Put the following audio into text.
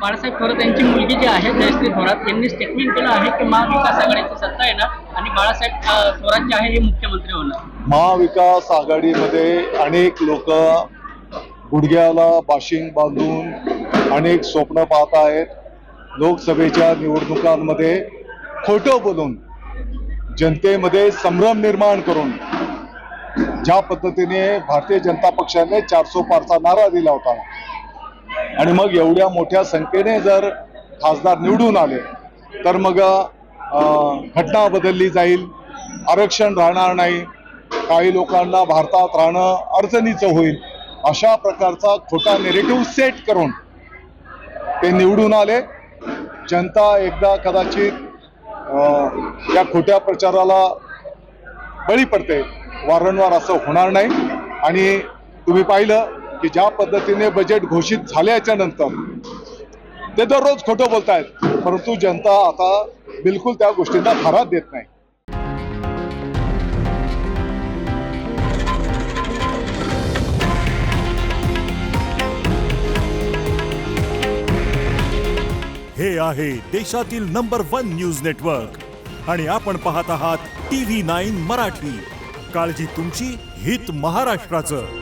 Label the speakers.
Speaker 1: बाळासाहेब थोरात यांची मुलगी जी आहे जयश्री थोरात यांनी स्टेटमेंट केलं आहे की महाविकास आघाडीची सत्ता येणार आणि बाळासाहेब थोरात जे आहे हे मुख्यमंत्री होणार.
Speaker 2: महाविकास आघाडीमध्ये अनेक लोक गुडघ्याला बाशिंग बांधून अनेक स्वप्न पाहत आहेत. लोकसभेच्या निवडणुकांमध्ये खोटं बोलून जनतेमध्ये संभ्रम निर्माण करून ज्या पद्धतीने भारतीय जनता पक्षाने 400 पारचा नारा दिला होता आणि मग एवढ्या मोठ्या संख्येने जर खासदार निवडून आले तर मग घटना बदलली जाईल, आरक्षण राहणार नाही, काही लोकांना भारतात राहणं अडचणीचं होईल, अशा प्रकारचा खोटा नेरेटिव्ह सेट करून ते निवडून आले. जनता एकदा कदाचित या खोट्या प्रचाराला बळी पडते. वारंवार असं होणार नाही. आणि तुम्ही पाहिलं की ज्या पद्धतीने बजेट घोषित झाल्याच्या नंतर ते दररोज खोटं बोलतायत, परंतु जनता आता बिलकुल त्या गोष्टींना थारा देत नाही.
Speaker 3: हे आहे देशातील नंबर 1 न्यूज नेटवर्क आणि आपण पाहत आहात TV9 मराठी. काळजी तुमची, हित महाराष्ट्राचं.